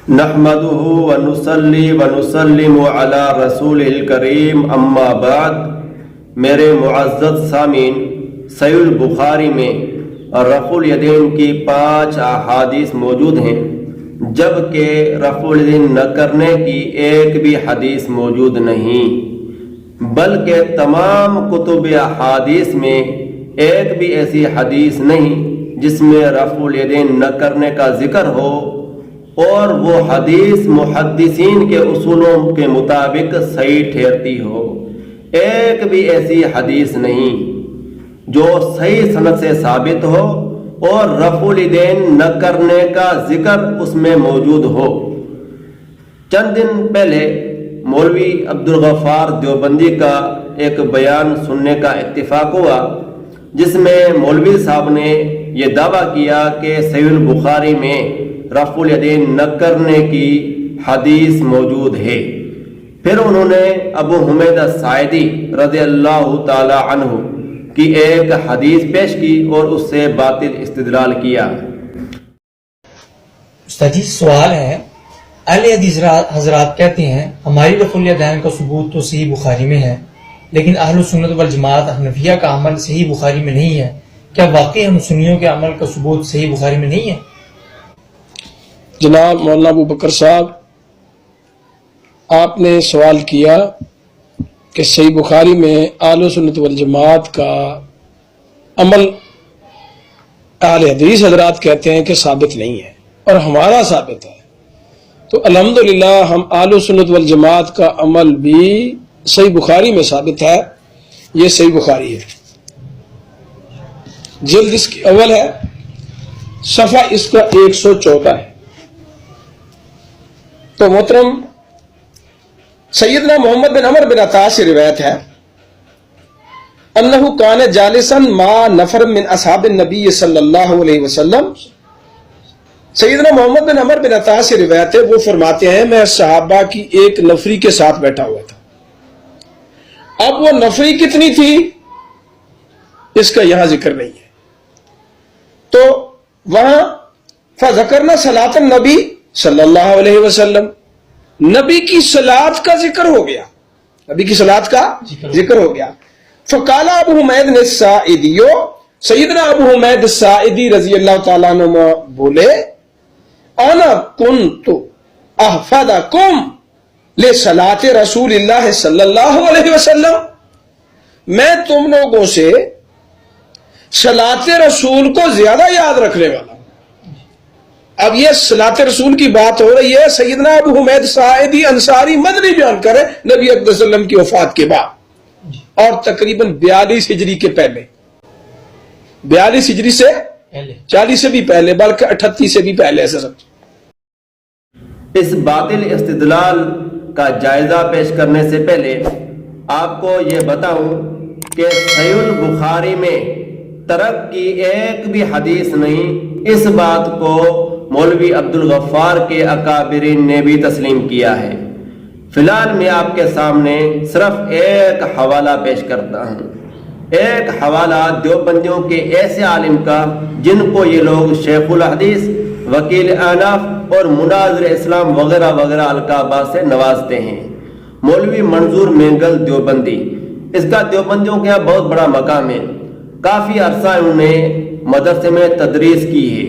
نحمده ونصلي ونسلم على رسول الکریم اما بعد۔ میرے معزز سامعین، صحیح البخاری میں رفع الیدین کی 5 احادیث موجود ہیں، جبکہ رفع الیدین نہ کرنے کی ایک بھی حدیث موجود نہیں، بلکہ تمام کتب احادیث میں ایک بھی ایسی حدیث نہیں جس میں رفع الیدین نہ کرنے کا ذکر ہو اور وہ حدیث محدثین کے اصولوں کے مطابق صحیح ٹھہرتی ہو۔ ایک بھی ایسی حدیث نہیں جو صحیح سند سے ثابت ہو اور رفع الیدین نہ کرنے کا ذکر اس میں موجود ہو۔ چند دن پہلے مولوی عبدالغفار دیوبندی کا ایک بیان سننے کا اتفاق ہوا، جس میں مولوی صاحب نے یہ دعویٰ کیا کہ صحیح البخاری میں رفع الیدین نہ کرنے کی حدیث موجود ہے۔ پھر انہوں نے ابو حمید الساعدی رضی اللہ تعالی عنہ کی ایک حدیث پیش کی اور اس سے باطل استدلال کیا۔ استاد جی سوال ہے، اہل حدیث حضرات کہتے ہیں ہماری رفع الیدین کا ثبوت تو صحیح بخاری میں ہے، لیکن اہل سنت والجماعت حنفیہ کا عمل صحیح بخاری میں نہیں ہے، کیا واقعی ہم سنیوں کے عمل کا ثبوت صحیح بخاری میں نہیں ہے؟ جناب مولانا ابو بکر صاحب، آپ نے سوال کیا کہ صحیح بخاری میں اہل سنت والجماعت کا عمل اہل حدیث حضرات کہتے ہیں کہ ثابت نہیں ہے اور ہمارا ثابت ہے، تو الحمدللہ ہم اہل سنت والجماعت کا عمل بھی صحیح بخاری میں ثابت ہے۔ یہ صحیح بخاری ہے، جلد اس کی اول ہے، صفحہ اس کا 114 ہے۔ تو محترم سیدنا محمد بن عمر بن عطا سے روایت ہے، انہ کان جالسا مع نفر من اصحاب النبی صلی اللہ علیہ وسلم۔ سیدنا محمد بن عمر بن عطا سے روایت ہے، وہ فرماتے ہیں میں صحابہ کی ایک نفری کے ساتھ بیٹھا ہوا تھا۔ اب وہ نفری کتنی تھی اس کا یہاں ذکر نہیں ہے، تو وہاں فذکرنا صلاۃ النبی صلی اللہ علیہ وسلم، نبی کی صلاۃ کا ذکر ہو گیا، نبی کی صلاۃ کا ذکر ہو گیا۔ فقال ابو حمید الساعدی، سیدنا ابو حمید الساعدی رضی اللہ تعالیٰ عنہ بولے، انا کنت احفظکم لصلاۃ رسول اللہ صلی اللہ علیہ وسلم، میں تم لوگوں سے صلاۃ رسول کو زیادہ یاد رکھنے والا ہوں۔ اب یہ صلاۃ رسول کی بات ہو رہی ہے، سیدنا ابو حمید ساعدی انصاری مدنی بیان کرے نبی اکرم صلی اللہ علیہ وسلم کی وفات کے بعد اور تقریباً 42 ہجری کے پہلے، 42 ہجری سے 40 سے بھی پہلے، بلکہ 38 سے بھی پہلے ایسا سب۔ اس باطل استدلال کا جائزہ پیش کرنے سے پہلے آپ کو یہ بتاؤں کہ صحیح البخاری میں ترک کی ایک بھی حدیث نہیں، اس بات کو مولوی عبدالغفار کے اکابرین نے بھی تسلیم کیا ہے۔ فی الحال میں آپ کے سامنے صرف ایک حوالہ پیش کرتا ہوں، ایک حوالہ دیوبندیوں کے ایسے عالم کا جن کو یہ لوگ شیخ الحدیث، وکیل اناف اور مناظر اسلام وغیرہ وغیرہ القابات سے نوازتے ہیں، مولوی منظور مینگل دیوبندی۔ اس کا دیوبندیوں کے یہاں بہت بڑا مقام ہے، کافی عرصہ انہوں نے مدرسے میں تدریس کی ہے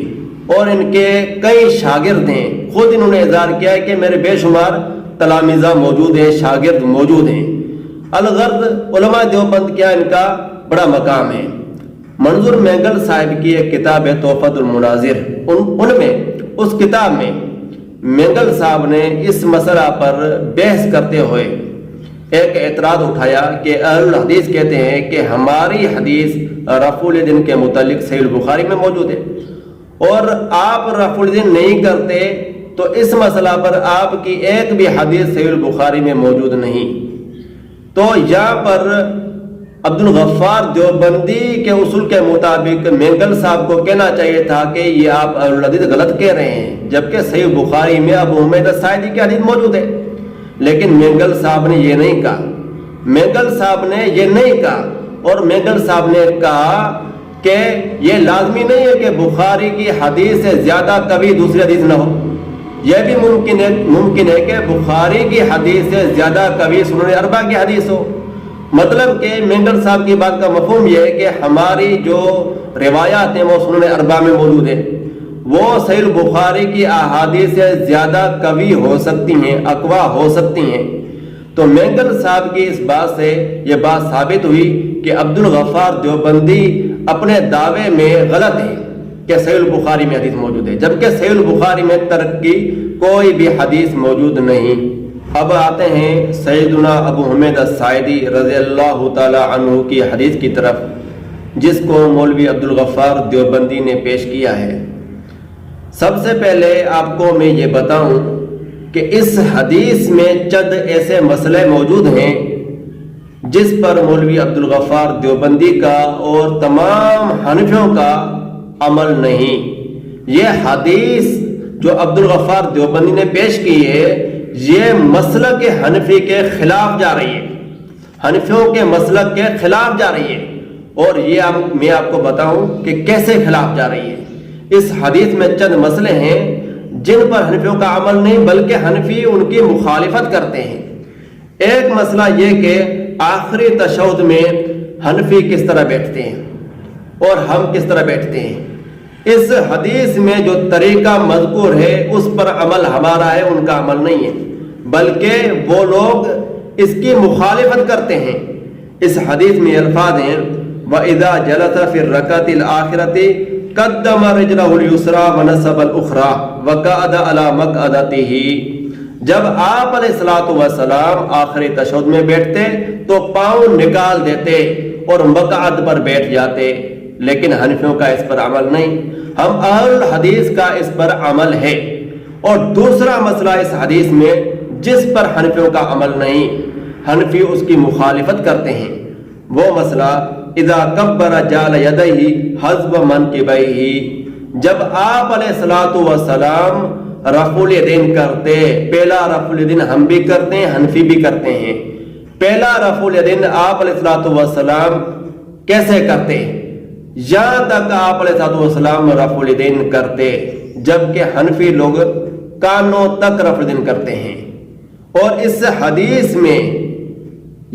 اور ان کے کئی شاگرد ہیں۔ خود انہوں نے اظہار کیا ہے کہ میرے بے شمار تلامذہ موجود ہیں، شاگرد موجود ہیں۔ الغرض علماء دیوبند کیا ان کا بڑا مقام ہے۔ منظور مینگل صاحب کی ایک کتاب ہے تحفۃ المناظر، ان میں اس کتاب میں مینگل صاحب نے اس مسئلہ پر بحث کرتے ہوئے ایک اعتراض اٹھایا کہ اہل الحدیث کہتے ہیں کہ ہماری حدیث رفع الیدین کے متعلق صحیح البخاری میں موجود ہے اور آپ رفع الیدین نہیں کرتے، تو اس مسئلہ پر آپ کی ایک بھی حدیث صحیح البخاری میں موجود نہیں۔ تو یہاں پر عبدالغفار دیوبندی کے اصول کے مطابق مینگل صاحب کو کہنا چاہیے تھا کہ یہ آپ اہل الحدیث غلط کہہ رہے ہیں، جبکہ صحیح بخاری میں ابو حمید الساعدی کی حدیث موجود ہے۔ لیکن مینگل صاحب نے یہ نہیں کہا، مینگل صاحب نے یہ نہیں کہا، اور مینگل صاحب نے کہا کہ یہ لازمی نہیں ہے کہ بخاری کی حدیث سے زیادہ کبھی دوسری حدیث نہ ہو، یہ بھی ممکن ہے کہ بخاری کی حدیث سے زیادہ قوی سنن اربعہ کی حدیث ہو. مطلب کہ مینگل صاحب کی بات کا مفہوم یہ ہے کہ ہماری جو روایات ہیں وہ سنن اربعہ میں موجود ہیں، وہ صحیح البخاری کی احادیث سے زیادہ قوی ہو سکتی ہیں، اقویٰ ہو سکتی ہیں. تو مینگل صاحب کی اس بات سے یہ بات ثابت ہوئی کہ عبد الغفار دیوبندی اپنے دعوے میں غلط ہے کہ صحیح البخاری میں حدیث موجود ہے، جبکہ صحیح البخاری میں ترک کی کوئی بھی حدیث موجود نہیں. اب آتے ہیں سیدنا ابو حمید الساعدی رضی اللہ تعالی عنہ کی حدیث کی طرف، جس کو مولوی عبد الغفار دیوبندی نے پیش کیا ہے. سب سے پہلے آپ کو میں یہ بتاؤں کہ اس حدیث میں چند ایسے مسئلے موجود ہیں جس پر مولوی عبد الغفار دیوبندی کا اور تمام حنفیوں کا عمل نہیں. یہ حدیث جو عبد الغفار دیوبندی نے پیش کی ہے یہ مسلک حنفی کے خلاف جا رہی ہے، حنفیوں کے مسلک کے خلاف جا رہی ہے. اور یہ میں آپ کو بتاؤں کہ کیسے خلاف جا رہی ہے. اس حدیث میں چند مسئلے ہیں جن پر حنفیوں کا عمل نہیں بلکہ حنفی ان کی مخالفت کرتے ہیں. ایک مسئلہ یہ کہ آخری تشہد میں حنفی کس طرح بیٹھتے ہیں اور ہم کس طرح بیٹھتے ہیں. اس حدیث میں جو طریقہ مذکور ہے اس پر عمل ہمارا ہے، ان کا عمل نہیں ہے، بلکہ وہ لوگ اس کی مخالفت کرتے ہیں. اس حدیث میں الفاظ ہیں وَإِذَا جَلَسَ فِي الرَّكَعَةِ الْآخِرَةِ قَدَّمَ رِجْلَهُ الْيُسْرَى وَنَصَبَ الْأُخْرَى وَقَعَدَ عَلَى مَقْعَدَتِهِ. جب آپ علیہ الصلوۃ والسلام آخری تشہد میں بیٹھتے تو پاؤں نکال دیتے اور مقعد پر بیٹھ جاتے، لیکن حنفیوں کا اس پر عمل نہیں. ہم اہل الحدیث کا اس پر عمل ہے. اور دوسرا مسئلہ اس حدیث میں جس پر حنفیوں کا عمل نہیں، حنفی اس کی مخالفت کرتے ہیں، وہ مسئلہ اذا کبر جعل یدیہ حذو منکبیہ. جب آپ علیہ الصلوۃ والسلام رفع الیدین کرتے، پہلا رفع الیدین ہم بھی کرتے ہیں، حنفی بھی کرتے ہیں. پہلا رفع الیدین آپ علیہ الصلوۃ والسلام کیسے کرتے؟ یہاں تک آپ علیہ الصلوۃ والسلام رفع الیدین کرتے، جبکہ حنفی لوگ کانوں تک رفع الیدین کرتے ہیں. اور اس حدیث میں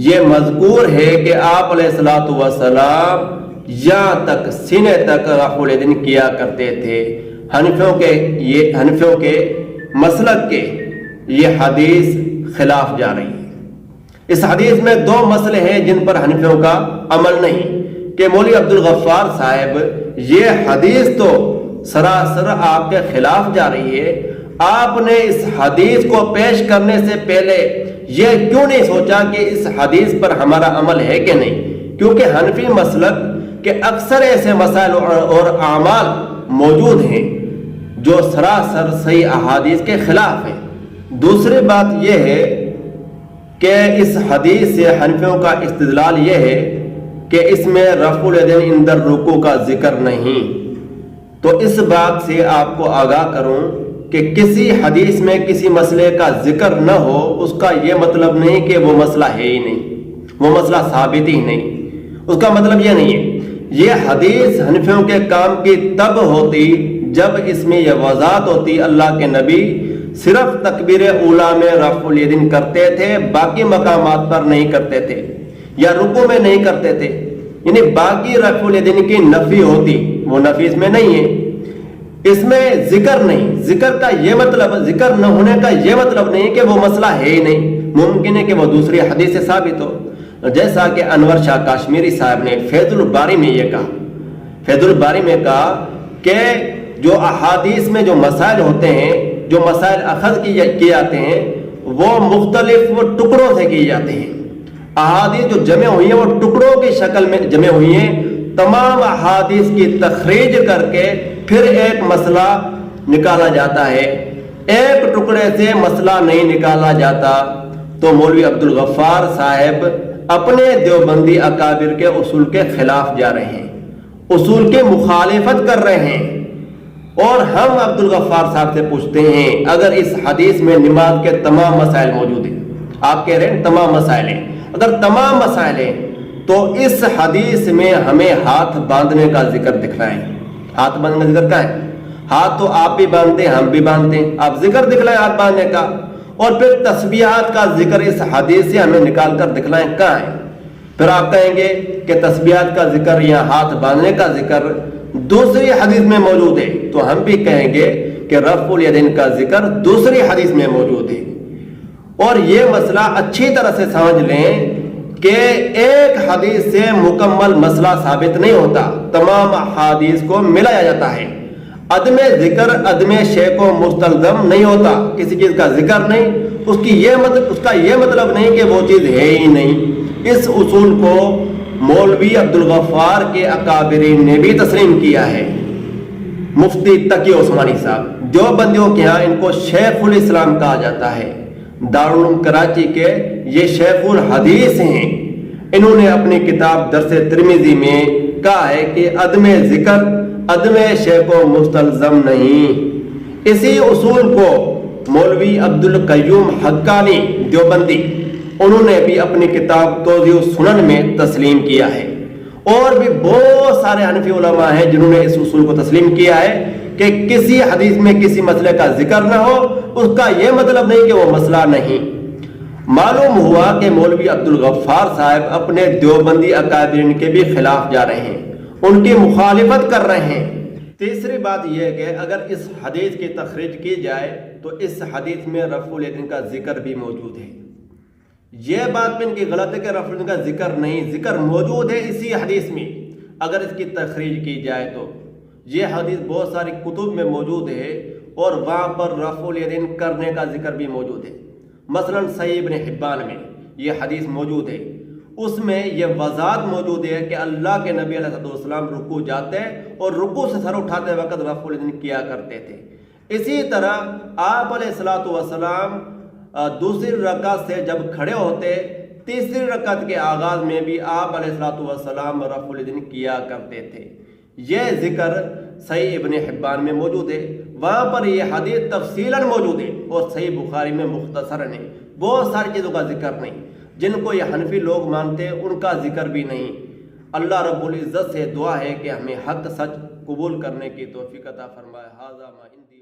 یہ مذکور ہے کہ آپ علیہ الصلوۃ والسلام یہاں تک سینے تک رفع الیدین کیا کرتے تھے. حنفیوں کے مسلک کے یہ حدیث خلاف جا رہی ہے. اس حدیث میں دو مسئلے ہیں جن پر حنفیوں کا عمل نہیں کہ مولوی عبد الغفار صاحب یہ حدیث تو سراسر آپ کے خلاف جا رہی ہے. آپ نے اس حدیث کو پیش کرنے سے پہلے یہ کیوں نہیں سوچا کہ اس حدیث پر ہمارا عمل ہے کہ نہیں؟ کیونکہ حنفی مسلک کے اکثر ایسے مسائل اور اعمال موجود ہیں جو سراسر صحیح احادیث کے خلاف ہیں. دوسری بات یہ ہے کہ اس حدیث سے حنفیوں کا استدلال یہ ہے کہ اس میں رفع الیدین عند الرکوع کا ذکر نہیں. تو اس بات سے آپ کو آگاہ کروں کہ کسی حدیث میں کسی مسئلے کا ذکر نہ ہو اس کا یہ مطلب نہیں کہ وہ مسئلہ ہے ہی نہیں، وہ مسئلہ ثابت ہی نہیں. اس کا مطلب یہ نہیں ہے. یہ حدیث حنفیوں کے کام کی تب ہوتی جب اس میں یہ وضاحت ہوتی اللہ کے نبی صرف تکبیر اولیٰ میں رفع الیدین کرتے تھے، باقی مقامات پر نہیں کرتے تھے یا رکوع میں نہیں کرتے تھے. یعنی باقی رفع الیدین کی نفی ہوتی، وہ نفی اس میں نہیں ہے. اس میں ذکر نہیں. ذکر کا یہ مطلب، ذکر نہ ہونے کا یہ مطلب نہیں کہ وہ مسئلہ ہے ہی نہیں. ممکن ہے کہ وہ دوسری حدیث سے ثابت ہو، جیسا کہ انور شاہ کاشمیری صاحب نے فیض الباری میں یہ کہا. فیض الباری میں کہا کہ جو احادیث میں جو مسائل ہوتے ہیں، جو مسائل اخذ کیے جاتے ہیں، وہ مختلف ٹکڑوں سے کیے جاتے ہیں. احادیث جو جمع ہوئی ہیں وہ ٹکڑوں کی شکل میں جمع ہوئی ہیں. تمام احادیث کی تخریج کر کے پھر ایک مسئلہ نکالا جاتا ہے. ایک ٹکڑے سے مسئلہ نہیں نکالا جاتا. تو مولوی عبد الغفار صاحب اپنے دیوبندی اکابر کے اصول کے خلاف جا رہے ہیں، اصول کی مخالفت کر رہے ہیں. اور ہم عبد الغفار صاحب سے پوچھتے ہیں اگر اس حدیث میں نماز کے تمام مسائل موجود ہیں، آپ کہہ رہے ہیں تمام مسائل ہیں، اگر تمام مسائل ہیں تو اس حدیث میں ہمیں ہاتھ باندھنے کا ذکر دکھ رہا ہے. ہاتھ باندھنے کا ذکر کیا ہے؟ ہاتھ تو آپ بھی باندھتے ہیں ہم بھی باندھتے ہیں, آپ ذکر دکھلائیں ہاتھ باندھنے کا, اور پھر تسبیحات کا ذکر اس حدیث سے ہمیں نکال کر دکھلائیں کہاں ہے. پھر آپ کہیں گے کہ تسبیحات کا ذکر یا ہاتھ باندھنے کا ذکر دوسری حدیث میں موجود ہے, تو ہم بھی کہیں گے کہ رفع الیدین کا ذکر دوسری حدیث میں موجود ہے. اور یہ مسئلہ اچھی طرح سے سمجھ لیں کہ ایک حدیث سے مکمل مسئلہ ثابت نہیں ہوتا, تمام احادیث کو ملایا جاتا ہے. عدم ذکر عدم شے کو مستلزم نہیں ہوتا, کسی چیز کا ذکر نہیں اس کا یہ مطلب نہیں کہ وہ چیز ہے ہی نہیں. اس اصول کو مولوی عبدالغفار کے اکابرین نے بھی تسلیم کیا ہے. مفتی تقی عثمانی صاحب دیوبندیوں کے ہاں ان کو شیخ الاسلام کہا جاتا ہے, دارالعلوم کراچی کے یہ شیخ الحدیث ہیں. انہوں نے اپنی کتاب درس ترمذی میں کہا ہے کہ عدم ذکر عدم شے کو مستلزم نہیں. اسی اصول کو مولوی عبدالقیوم حقانی دیوبندی انہوں نے بھی اپنی کتاب توضیح السنن میں تسلیم کیا ہے. اور بھی بہت سارے حنفی علماء ہیں جنہوں نے اس اصول کو تسلیم کیا ہے کہ کسی حدیث میں کسی مسئلے کا ذکر نہ ہو اس کا یہ مطلب نہیں کہ وہ مسئلہ نہیں. معلوم ہوا کہ مولوی عبدالغفار صاحب اپنے دیوبندی اکابرین کے بھی خلاف جا رہے ہیں, ان کی مخالفت کر رہے ہیں. تیسری بات یہ ہے کہ اگر اس حدیث کی تخریج کی جائے تو اس حدیث میں رفع الیدین کا ذکر بھی موجود ہے. یہ بات بھی ان کی غلط ہے کہ رفع الیدین کا ذکر نہیں, ذکر موجود ہے اسی حدیث میں. اگر اس کی تخریج کی جائے تو یہ حدیث بہت ساری کتب میں موجود ہے اور وہاں پر رفع الیدین کرنے کا ذکر بھی موجود ہے. مثلا صحیح ابن حبان میں یہ حدیث موجود ہے, اس میں یہ وضاحت موجود ہے کہ اللہ کے نبی علیہ السلام رکوع جاتے اور رکوع سے سر اٹھاتے وقت رفع الیدین کیا کرتے تھے. اسی طرح آپ علیہ السلام دوسری رکعت سے جب کھڑے ہوتے تیسری رکعت کے آغاز میں بھی آپ علیہ السلام رفع الیدین کیا کرتے تھے. یہ ذکر صحیح ابن حبان میں موجود ہے, وہاں پر یہ حدیث تفصیلاً موجود ہے, اور صحیح بخاری میں مختصراً ہے. بہت ساری چیزوں کا ذکر نہیں, جن کو یہ حنفی لوگ مانتے ہیں ان کا ذکر بھی نہیں. اللہ رب العزت سے دعا ہے کہ ہمیں حق سچ قبول کرنے کی توفیق عطا فرمائے. ھذا ما عندی.